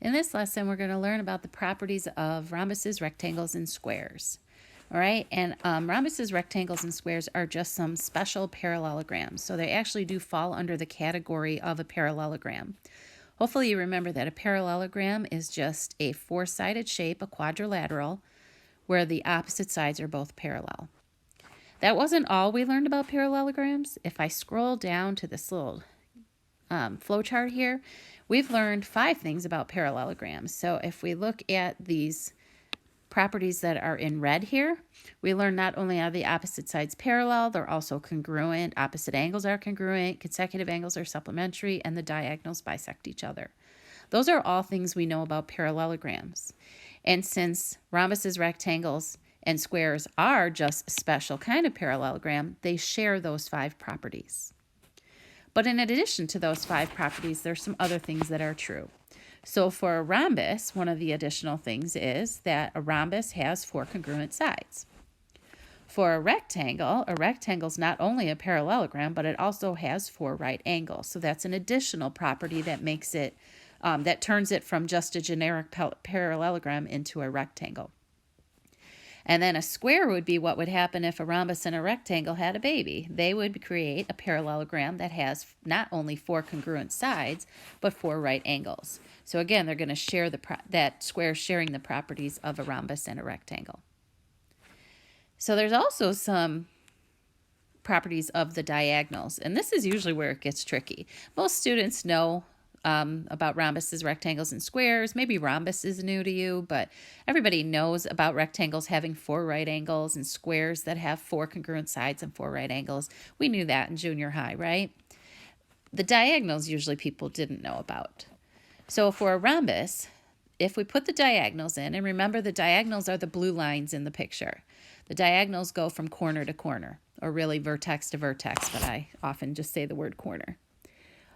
In this lesson, we're going to learn about the properties of rhombuses, rectangles, and squares. All right, and rhombuses, rectangles, and squares are just some special parallelograms. So they actually do fall under the category of a parallelogram. Hopefully you remember that a parallelogram is just a four-sided shape, a quadrilateral, where the opposite sides are both parallel. That wasn't all we learned about parallelograms. If I scroll down to this little flowchart here, we've learned 5 things about parallelograms. So if we look at these properties that are in red here, we learn not only are the opposite sides parallel, they're also congruent, opposite angles are congruent, consecutive angles are supplementary, and the diagonals bisect each other. Those are all things we know about parallelograms. And since rhombuses, rectangles, and squares are just a special kind of parallelogram, they share those 5 properties. But in addition to those 5 properties, there's some other things that are true. So for a rhombus, one of the additional things is that a rhombus has 4 congruent sides. For a rectangle is not only a parallelogram, but it also has 4 right angles. So that's an additional property that makes it, that turns it from just a generic parallelogram into a rectangle. And then a square would be what would happen if a rhombus and a rectangle had a baby. They would create a parallelogram that has not only 4 congruent sides, but 4 right angles. So again, they're going to share that square sharing the properties of a rhombus and a rectangle. So there's also some properties of the diagonals, and this is usually where it gets tricky. Most students know about rhombuses, rectangles, and squares. Maybe rhombus is new to you, but everybody knows about rectangles having 4 right angles and squares that have 4 congruent sides and 4 right angles. We knew that in junior high, right? The diagonals usually people didn't know about. So for a rhombus, if we put the diagonals in, and remember the diagonals are the blue lines in the picture. The diagonals go from corner to corner, or really vertex to vertex, but I often just say the word corner.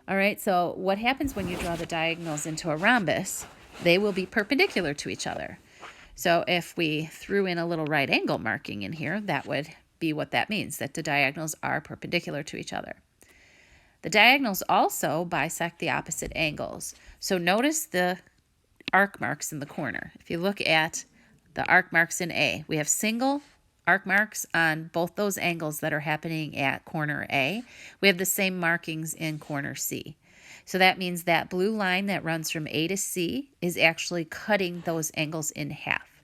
All right, so what happens when you draw the diagonals into a rhombus, they will be perpendicular to each other. So if we threw in a little right angle marking in here, that would be what that means, that the diagonals are perpendicular to each other. The diagonals also bisect the opposite angles. So notice the arc marks in the corner. If you look at the arc marks in A, we have single arc marks on both those angles that are happening at corner A. We have the same markings in corner C. So that means that blue line that runs from A to C is actually cutting those angles in half.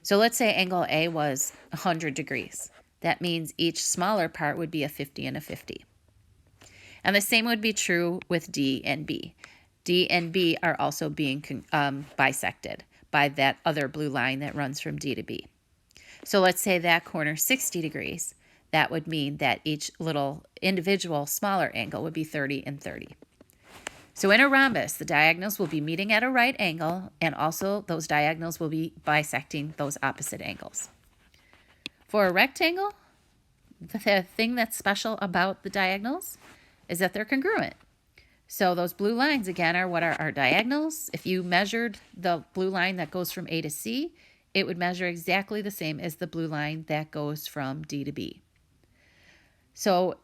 So let's say angle A was 100 degrees. That means each smaller part would be a 50 and a 50. And the same would be true with D and B. D and B are also being bisected by that other blue line that runs from D to B. So let's say that corner 60 degrees. That would mean that each little individual smaller angle would be 30 and 30. So in a rhombus, the diagonals will be meeting at a right angle, and also those diagonals will be bisecting those opposite angles. For a rectangle, the thing that's special about the diagonals is that they're congruent. So those blue lines, again, are what are our diagonals. If you measured the blue line that goes from A to C, it would measure exactly the same as the blue line that goes from D to B. So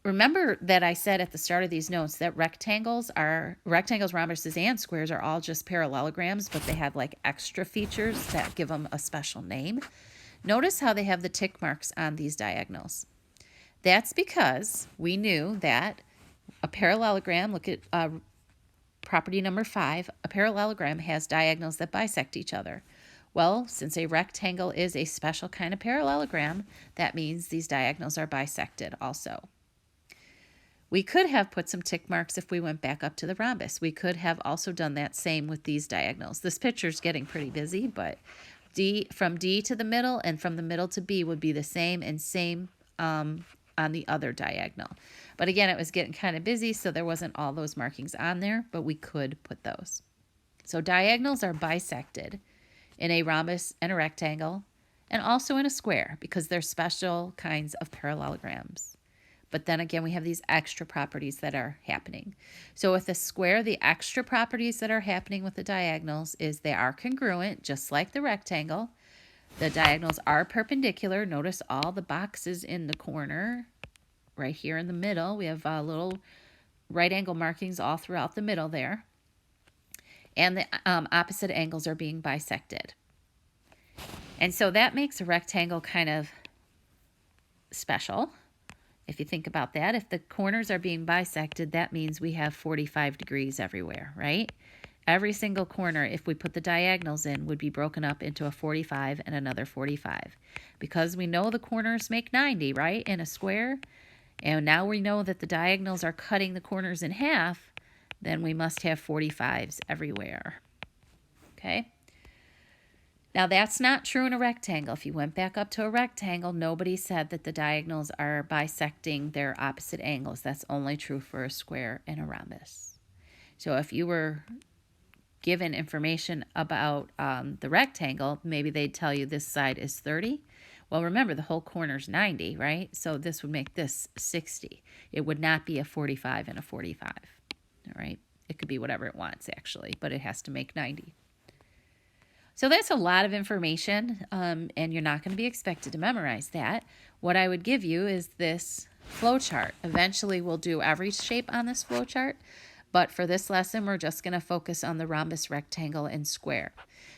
remember that I said at the start of these notes that rectangles, rhombuses, and squares are all just parallelograms, but they have like extra features that give them a special name. Notice how they have the tick marks on these diagonals. That's because we knew that a parallelogram, look at property number 5, a parallelogram has diagonals that bisect each other. Well, since a rectangle is a special kind of parallelogram, that means these diagonals are bisected also. We could have put some tick marks if we went back up to the rhombus. We could have also done that same with these diagonals. This picture's getting pretty busy, but from D to the middle and from the middle to B would be the same, and same on the other diagonal. But again, it was getting kind of busy, so there wasn't all those markings on there, but we could put those. So diagonals are bisected in a rhombus and a rectangle, and also in a square, because they're special kinds of parallelograms. But then again, we have these extra properties that are happening. So with a square, the extra properties that are happening with the diagonals is they are congruent, just like the rectangle. The diagonals are perpendicular. Notice all the boxes in the corner. Right here in the middle, we have little right angle markings all throughout the middle there. and the opposite angles are being bisected. And so that makes a rectangle kind of special. If you think about that, if the corners are being bisected, that means we have 45 degrees everywhere, right? Every single corner, if we put the diagonals in, would be broken up into a 45 and another 45. Because we know the corners make 90, right, in a square, and now we know that the diagonals are cutting the corners in half, then we must have 45s everywhere. Okay? Now, that's not true in a rectangle. If you went back up to a rectangle, nobody said that the diagonals are bisecting their opposite angles. That's only true for a square and a rhombus. So if you were given information about the rectangle, maybe they'd tell you this side is 30. Well, remember, the whole corner is 90, right? So this would make this 60. It would not be a 45 and a 45, all right? It could be whatever it wants, actually, but it has to make 90. So that's a lot of information, and you're not going to be expected to memorize that. What I would give you is this flow chart. Eventually, we'll do every shape on this flow chart, but for this lesson, we're just going to focus on the rhombus, rectangle, and square,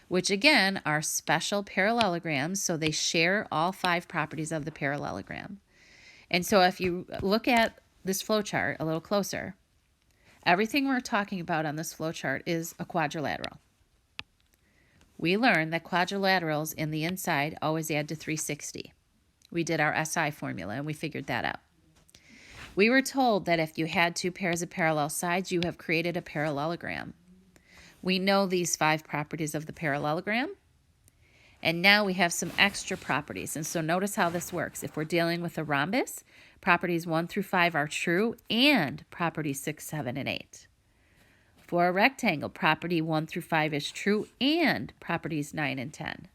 which again are special parallelograms, so they share all 5 properties of the parallelogram. And so if you look at this flow chart a little closer, everything we're talking about on this flow chart is a quadrilateral. We learned that quadrilaterals in the inside always add to 360. We did our SI formula and we figured that out. We were told that if you had 2 pairs of parallel sides, you have created a parallelogram. We know these 5 properties of the parallelogram, and now we have some extra properties. And so notice how this works. If we're dealing with a rhombus, properties 1 through 5 are true, and properties 6, 7, and 8. For a rectangle, property 1 through 5 is true, and properties 9 and 10.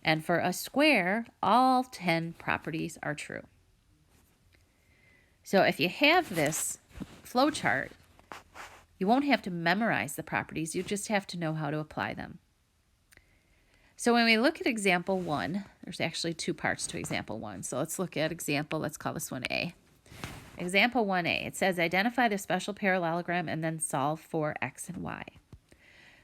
And for a square, all 10 properties are true. So if you have this flow chart, you won't have to memorize the properties. You just have to know how to apply them. So when we look at example 1, there's actually 2 parts to example 1. So let's look at example, let's call this one A. Example 1A, it says identify the special parallelogram and then solve for x and y.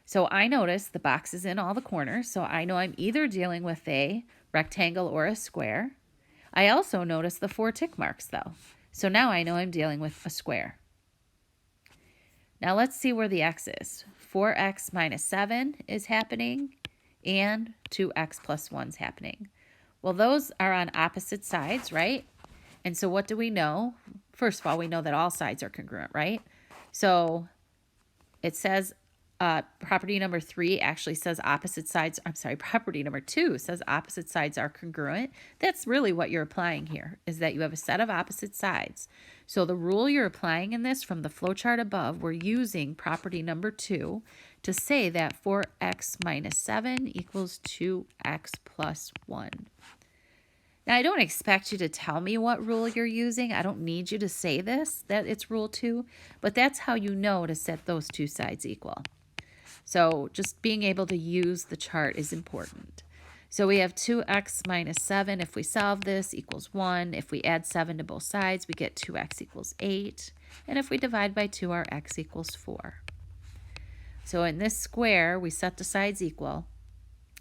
So I notice the box is in all the corners, so I know I'm either dealing with a rectangle or a square. I also notice the 4 tick marks though, so now I know I'm dealing with a square. Now let's see where the x is. 4x minus 7 is happening and 2x plus 1 is happening. Well, those are on opposite sides, right? And so what do we know? First of all, we know that all sides are congruent, right? So it says property number 3 actually says opposite sides. I'm sorry, property number 2 says opposite sides are congruent. That's really what you're applying here, is that you have a set of opposite sides. So the rule you're applying in this from the flowchart above, we're using property number 2 to say that 4x minus 7 equals 2x plus 1. Now, I don't expect you to tell me what rule you're using. I don't need you to say this, that it's rule 2, but that's how you know to set those 2 sides equal. So just being able to use the chart is important. So we have 2x minus 7. If we solve this, equals 1. If we add 7 to both sides, we get 2x equals 8. And if we divide by 2, our x equals 4. So in this square, we set the sides equal,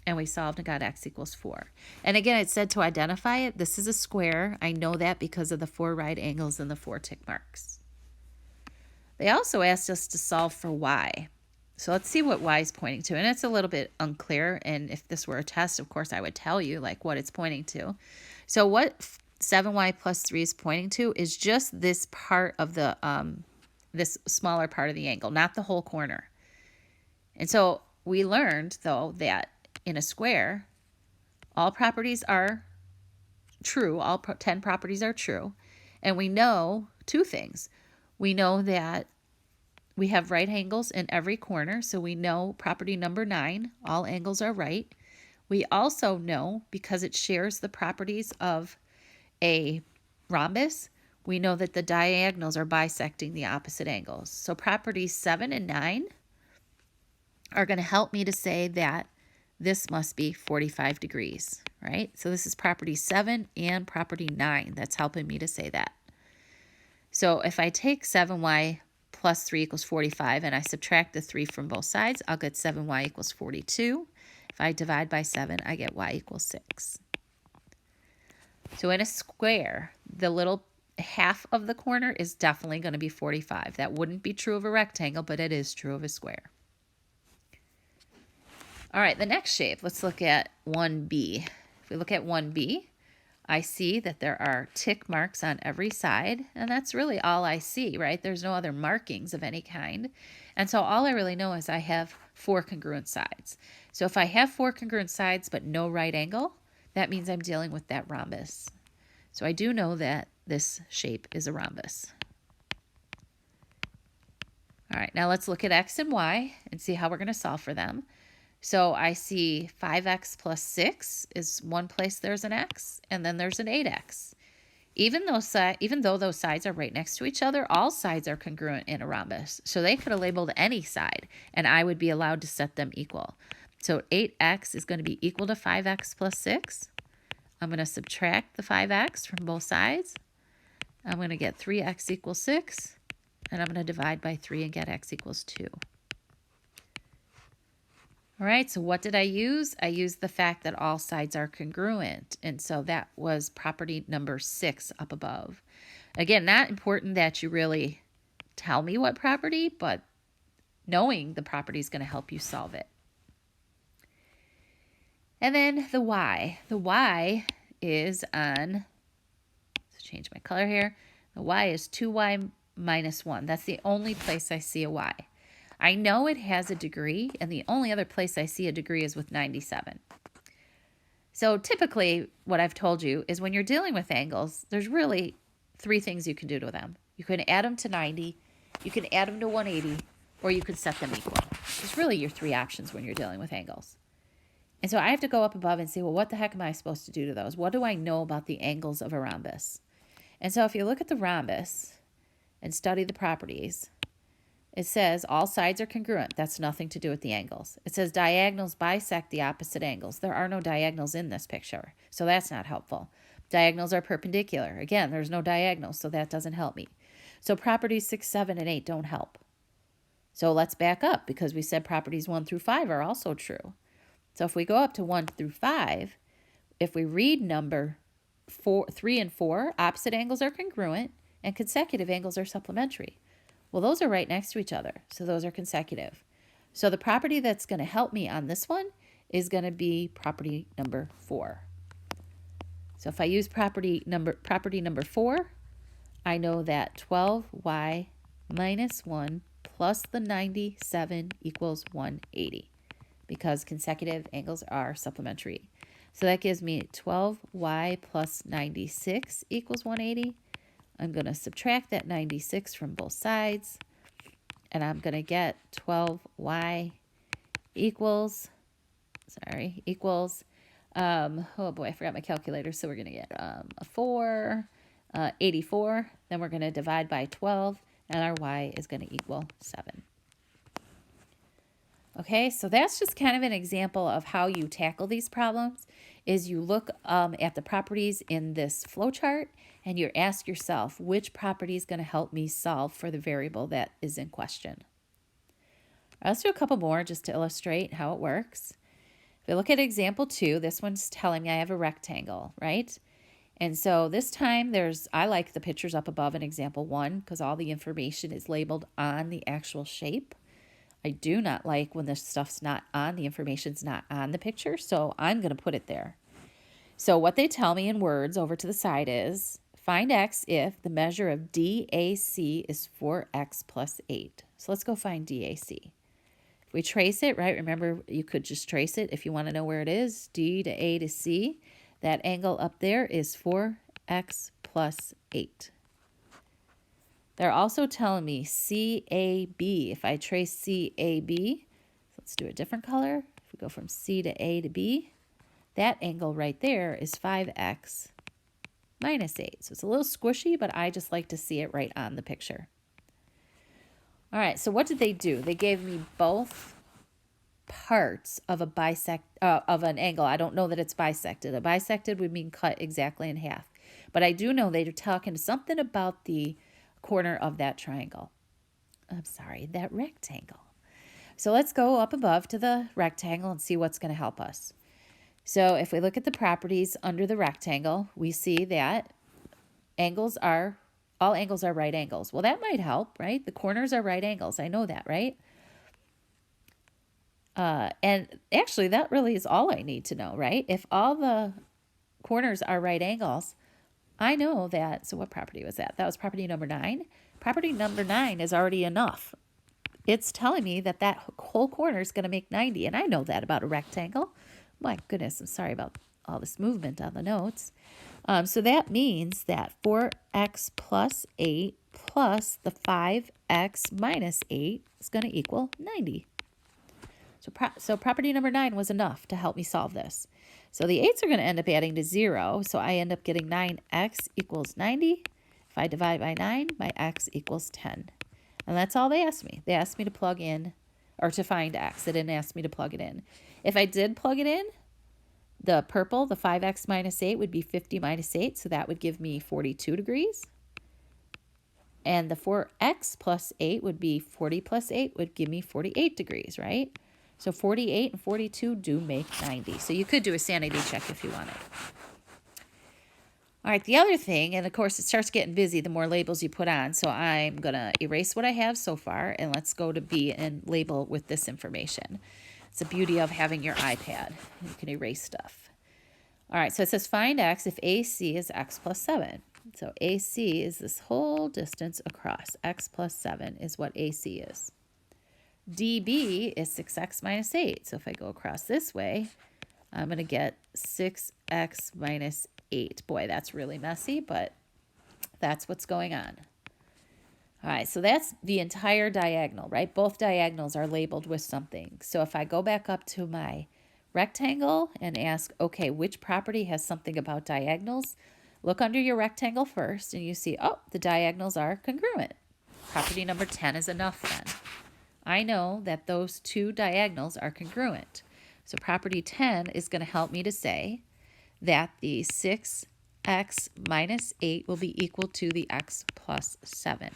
and we solved and got x equals 4. And again, it said to identify it. This is a square. I know that because of the 4 right angles and the 4 tick marks. They also asked us to solve for y. So let's see what y is pointing to. And it's a little bit unclear. And if this were a test, of course, I would tell you like what it's pointing to. So what 7y plus 3 is pointing to is just this part of the, this smaller part of the angle, not the whole corner. And so we learned, though, that in a square, all properties are true. All 10 properties are true. And we know 2 things. We know that we have right angles in every corner. So we know property number 9, all angles are right. We also know, because it shares the properties of a rhombus, we know that the diagonals are bisecting the opposite angles. So properties 7 and 9 are going to help me to say that this must be 45 degrees, right? So this is property 7 and property 9. That's helping me to say that. So if I take 7y plus 3 equals 45, and I subtract the 3 from both sides, I'll get 7y equals 42. If I divide by 7, I get y equals 6. So in a square, the little half of the corner is definitely going to be 45. That wouldn't be true of a rectangle, but it is true of a square. All right, the next shape, let's look at 1b. If we look at 1b, I see that there are tick marks on every side, and that's really all I see, right? There's no other markings of any kind. And so all I really know is I have 4 congruent sides. So if I have 4 congruent sides but no right angle, that means I'm dealing with that rhombus. So I do know that this shape is a rhombus. All right, now let's look at x and y and see how we're going to solve for them. So I see 5x plus 6 is one place there's an x, and then there's an 8x. Even though those sides are right next to each other, all sides are congruent in a rhombus. So they could have labeled any side, and I would be allowed to set them equal. So 8x is going to be equal to 5x plus 6. I'm going to subtract the 5x from both sides. I'm going to get 3x equals 6, and I'm going to divide by 3 and get x equals 2. All right, so what did I use? I used the fact that all sides are congruent, and so that was property number 6 up above. Again, not important that you really tell me what property, but knowing the property is going to help you solve it. And then the y. The y is on, let's change my color here. The y is 2y minus 1. That's the only place I see a y. I know it has a degree, and the only other place I see a degree is with 97. So typically, what I've told you is when you're dealing with angles, there's really 3 things you can do to them. You can add them to 90, you can add them to 180, or you can set them equal. It's really your 3 options when you're dealing with angles. And so I have to go up above and say, well, what the heck am I supposed to do to those? What do I know about the angles of a rhombus? And so if you look at the rhombus and study the properties, it says all sides are congruent. That's nothing to do with the angles. It says diagonals bisect the opposite angles. There are no diagonals in this picture, so that's not helpful. Diagonals are perpendicular. Again, there's no diagonals, so that doesn't help me. So properties 6, 7, and 8 don't help. So let's back up because we said properties 1 through 5 are also true. So if we go up to 1 through 5, if we read number 3 and 4, opposite angles are congruent and consecutive angles are supplementary. Well, those are right next to each other, so those are consecutive. So the property that's going to help me on this one is going to be property number 4. So if I use property number 4, I know that 12y minus 1 plus the 97 equals 180 because consecutive angles are supplementary. So that gives me 12y plus 96 equals 180. I'm going to subtract that 96 from both sides, and I'm going to get 12y equals, oh boy, I forgot my calculator, so we're going to get a 84. Then we're going to divide by 12, and our y is going to equal 7. Okay, so that's just kind of an example of how you tackle these problems, is you look at the properties in this flowchart, and you ask yourself, which property is going to help me solve for the variable that is in question? Let's do a couple more just to illustrate how it works. If we look at example 2, this one's telling me I have a rectangle, right? And so this time I like the pictures up above in example 1 because all the information is labeled on the actual shape. I do not like when this stuff's not on, the information's not on the picture, so I'm going to put it there. So what they tell me in words over to the side is, find x if the measure of DAC is 4x plus 8. So let's go find DAC. If we trace it, right, remember you could just trace it if you want to know where it is. D to A to C. That angle up there is 4x plus 8. They're also telling me CAB. If I trace CAB, let's do a different color. If we go from C to A to B, that angle right there is 5x minus 8. So it's a little squishy, but I just like to see it right on the picture. All right, so what did they do? They gave me both parts of of an angle. I don't know that it's bisected. A bisected would mean cut exactly in half. But I do know they're talking something about the corner of that triangle. that rectangle. So let's go up above to the rectangle and see what's going to help us. So if we look at the properties under the rectangle, we see that all angles are right angles. Well, that might help, right? The corners are right angles. I know that, right? And actually, that really is all I need to know, right? If all the corners are right angles, I know that. So what property was that? That was property number 9. Property number 9 is already enough. It's telling me that that whole corner is going to make 90, and I know that about a rectangle. My goodness, I'm sorry about all this movement on the notes. So that means that 4x plus 8 plus the 5x minus 8 is going to equal 90. So property number 9 was enough to help me solve this. So the 8's are going to end up adding to 0, so I end up getting 9x equals 90. If I divide by 9, my x equals 10. And that's all they asked me. They asked me to plug in, or to find x. They didn't ask me to plug it in. If I did plug it in, the purple, the 5x minus 8 would be 50 minus 8, so that would give me 42 degrees. And the 4x plus 8 would be 40 plus 8 would give me 48 degrees, right? So 48 and 42 do make 90. So you could do a sanity check if you wanted. All right, the other thing, and of course it starts getting busy the more labels you put on, so I'm going to erase what I have so far, and let's go to B and label with this information. It's the beauty of having your iPad. You can erase stuff. All right, so it says find x if AC is x plus 7. So AC is this whole distance across. X plus 7 is what AC is. DB is 6x minus 8. So if I go across this way, I'm going to get 6x minus 8. Boy, that's really messy, but that's what's going on. All right, so that's the entire diagonal, right? Both diagonals are labeled with something. So if I go back up to my rectangle and ask, okay, which property has something about diagonals? Look under your rectangle first, and you see, oh, the diagonals are congruent. Property number 10 is enough then. I know that those two diagonals are congruent. So property 10 is going to help me to say that the 6x minus 8 will be equal to the x plus 7.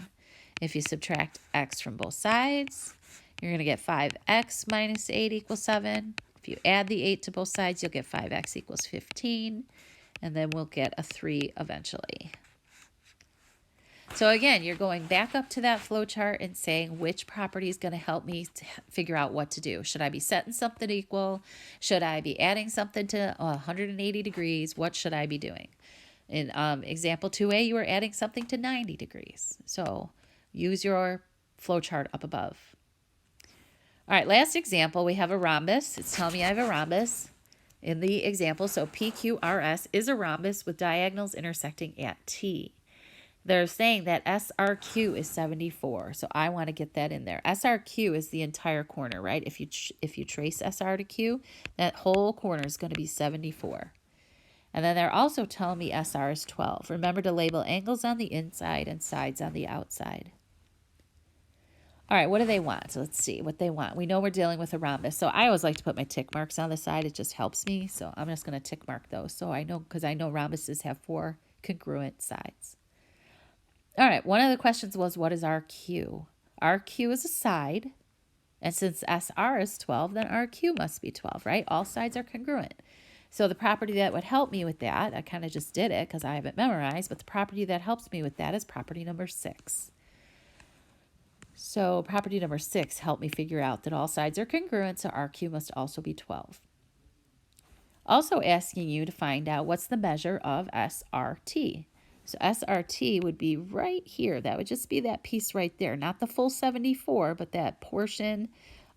If you subtract x from both sides, you're going to get 5x minus 8 equals 7. If you add the 8 to both sides, you'll get 5x equals 15. And then we'll get a 3 eventually. So again, you're going back up to that flow chart and saying which property is going to help me to figure out what to do. Should I be setting something equal? Should I be adding something to 180 degrees? What should I be doing? In example 2a, you were adding something to 90 degrees. So use your flow chart up above. All right, last example, we have a rhombus. It's telling me I have a rhombus in the example. So PQRS is a rhombus with diagonals intersecting at T. They're saying that SRQ is 74, so I want to get that in there. SRQ is the entire corner, right? If you trace SR to Q, that whole corner is going to be 74. And then they're also telling me SR is 12. Remember to label angles on the inside and sides on the outside. All right, what do they want? So let's see what they want. We know we're dealing with a rhombus, so I always like to put my tick marks on the side. It just helps me, so I'm just going to tick mark those. So I know, because I know rhombuses have 4 congruent sides. All right, one of the questions was, what is RQ? RQ is a side, and since SR is 12, then RQ must be 12, right? All sides are congruent. So the property that would help me with that, I kind of just did it because I haven't memorized, but the property that helps me with that is property number 6. So property number 6 helped me figure out that all sides are congruent, so RQ must also be 12. Also asking you to find out what's the measure of SRT. So SRT would be right here. That would just be that piece right there. Not the full 74, but that portion.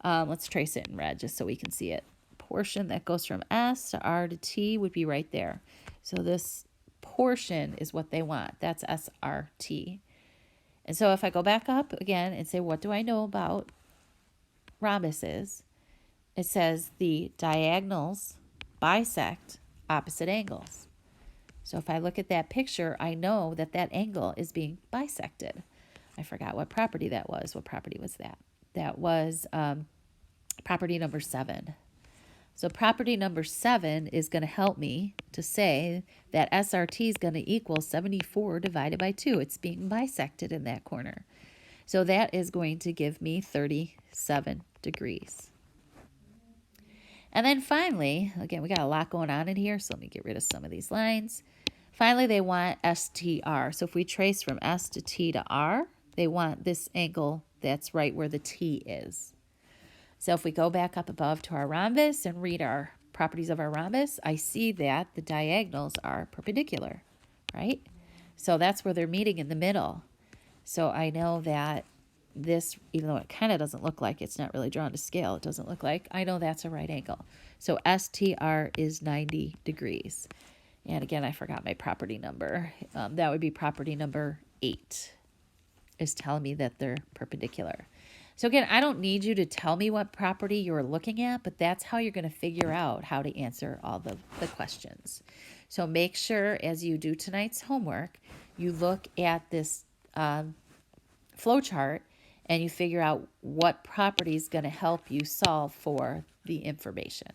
Let's trace it in red just so we can see it. Portion that goes from S to R to T would be right there. So this portion is what they want. That's SRT. And so if I go back up again and say, what do I know about rhombuses? It says the diagonals bisect opposite angles. So if I look at that picture, I know that that angle is being bisected. I forgot what property that was. What property was that? That was property number 7. So property number 7 is going to help me to say that SRT is going to equal 74 divided by 2. It's being bisected in that corner. So that is going to give me 37 degrees. And then finally, again, we got a lot going on in here, so let me get rid of some of these lines. Finally, they want STR. So if we trace from S to T to R, they want this angle that's right where the T is. So if we go back up above to our rhombus and read our properties of our rhombus, I see that the diagonals are perpendicular, right? So that's where they're meeting in the middle. So I know that this, even though it kind of doesn't look like, it's not really drawn to scale, it doesn't look like, I know that's a right angle. So STR is 90 degrees. And again, I forgot my property number. That would be property number 8, is telling me that they're perpendicular. So again, I don't need you to tell me what property you're looking at, but that's how you're going to figure out how to answer all the questions. So make sure as you do tonight's homework, you look at this flow chart and you figure out what property is going to help you solve for the information.